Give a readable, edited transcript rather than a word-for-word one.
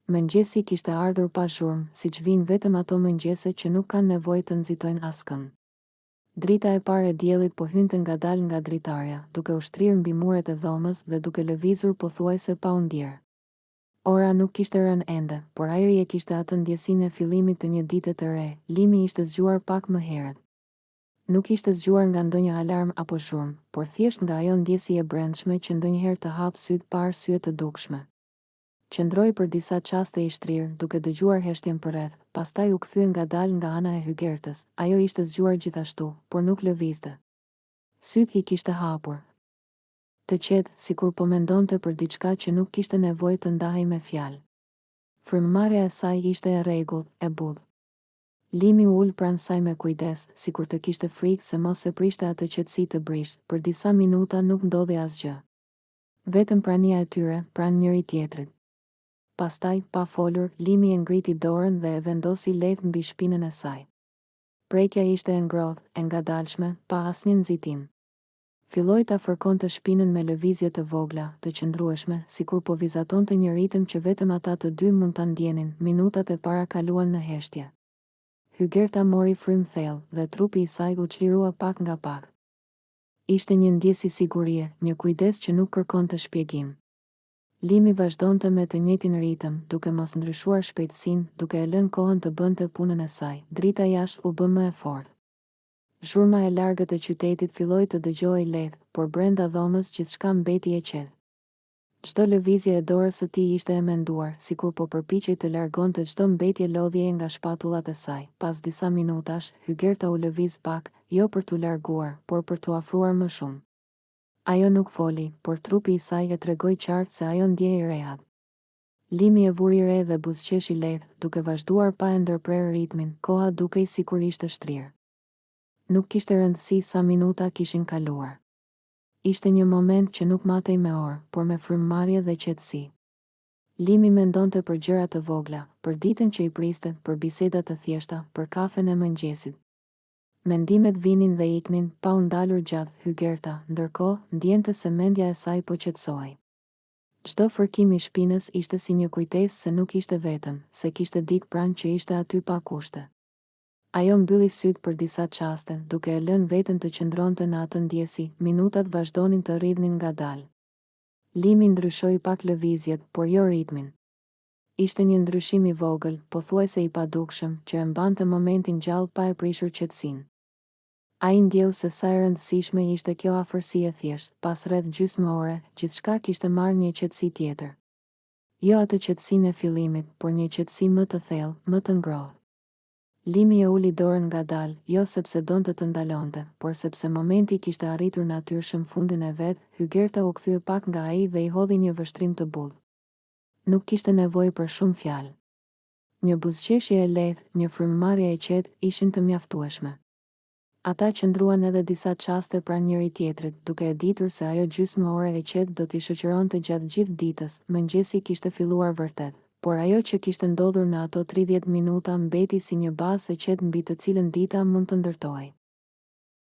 Mëngjesi kishte ardhur pa zhurmë, siç vinë vetëm ato mëngjese që nuk kanë nevojë të nxitojnë askënd. Drita e parë e diellit po hynte ngadalë nga dritarja, duke u shtrirë mbi muret e dhomës dhe duke lëvizur pothuajse pa u ndjerë. Ora nuk kishte rënë ende, por ajri e kishte atë ndjesinë e fillimit të një dite të re. Limi ishte zgjuar pak më herët. Nuk ishte zgjuar nga ndonjë alarm apo zhurmë, por thjesht nga ajo ndjesi e brendshme që ndonjëherë të hap syt pa arsye të dukshme. Qëndroi për disa çaste i shtrirë, duke dëgjuar heshtjen përreth, pastaj u kthye ngadalë nga ana e hygertës. Ajo ishte zgjuar gjithashtu, por nuk lëvizte. Syt i kishte hapur. Të qetë, sikur po mendonte për diçka që nuk kishte nevojë të ndahej me fjalë. Frymëmarrja e saj ishte e rregullt, e butë. Limi u ul pranë saj me kujdes, sikur të kishte frikë se mos e prishte atë qetësi të brisht. Për disa minuta nuk ndodhi asgjë. Vetëm prania e tyre, pranë njëri tjetrit. Pastaj, pa folur, Limi e ngriti dorën dhe e vendosi lehtë mbi shpinën e saj. Prekja ishte e ngrohtë, e ngadalshme, pa asnjë nxitim. Filloi ta fërkonte shpinën me lëvizje të vogla, të qëndrueshme, sikur po vizatonte një ritëm që vetëm ata të dy mund ta ndjenin. Minutat e para kaluan në heshtje. Hygerta mori frymë thellë dhe trupi i saj u çlirua pak nga pak. Ishte një ndjesi sigurie, një kujdes që nuk kërkonte shpjegim. Limi vazhdonte me të njëjtin ritëm, duke mos ndryshuar shpejtësinë, duke e lënë kohën të bënte punën e saj. Drita jashtë u bë më e fortë. Zhurma e largët e qytetit filloi të dëgjohej lehtë, por brenda dhomës gjithçka mbeti e qetë. Çdo lëvizje e dorës së tij ishte e menduar, sikur po përpiqej të largonte çdo mbetje lodhjeje nga shpatullat e saj. Pas disa minutash, Hygerta u lëviz pak, jo për t'u larguar, por për t'u afruar më shumë. Ajo nuk foli, por trupi i saj e tregoi qartë se ajo ndjehej rehat. Limi e vuri re dhe buzëqeshi lehtë, duke vazhduar pa e ndërprerë ritmin, koha dukej sikur ishte shtrirë. Nuk kishte rëndësi sa minuta kishin kaluar. Ishte një moment që nuk matej me orë, por me frymëmarrje dhe qetësi. Limi mendonte për gjëra të vogla, për ditën që i priste, për biseda të thjeshta, për kafen e mëngjesit. Mendimet vinin dhe iknin, pa u ndalur gjatë. Hygerta, ndërkohë, ndjente se mendja e saj po qetësohej. Çdo fërkim i shpinës ishte si një kujtesë se nuk ishte vetëm, se kishte dikë pranë që ishte aty pa kushte. Ajo mbylli syt për disa çaste, duke e lënë veten të qëndronte në atë ndjesi. Minutat vazhdonin të rridhnin ngadalë. Limi ndryshoi pak lëvizjet, por jo ritmin. Ishte një ndryshim i vogël, pothuajse i padukshëm, që e mbante momentin gjallë pa e prishur qetësinë. Ai ndjeu se sa e rëndësishme ishte kjo afërsi e thjeshtë. Pas rreth gjysmë ore, gjithçka kishte marrë një qetësi tjetër. Jo atë qetësinë e fillimit, por një qetësi më të thellë, më të ngrohtë. Limi e uli dorën ngadalë, jo sepse donte të ndalonte, por sepse momenti kishte arritur natyrshëm fundin e vet. Hygerta u kthye pak nga ai dhe i hodhi një vështrim të butë. Nuk kishte nevojë për shumë fjalë. Një buzëqeshje e lehtë, një frymëmarrje e qetë ishin të mjaftueshme. Ata qëndruan edhe disa çaste pranë njëri tjetrit, duke e ditur se ajo gjysmë ore e qetë do t'i shoqëronte gjatë gjithë ditës. Mëngjesi kishte filluar vërtet, por ajo që kishte ndodhur në ato 30 minuta mbeti si një bazë e qetë mbi të cilën dita mund të ndërtohej.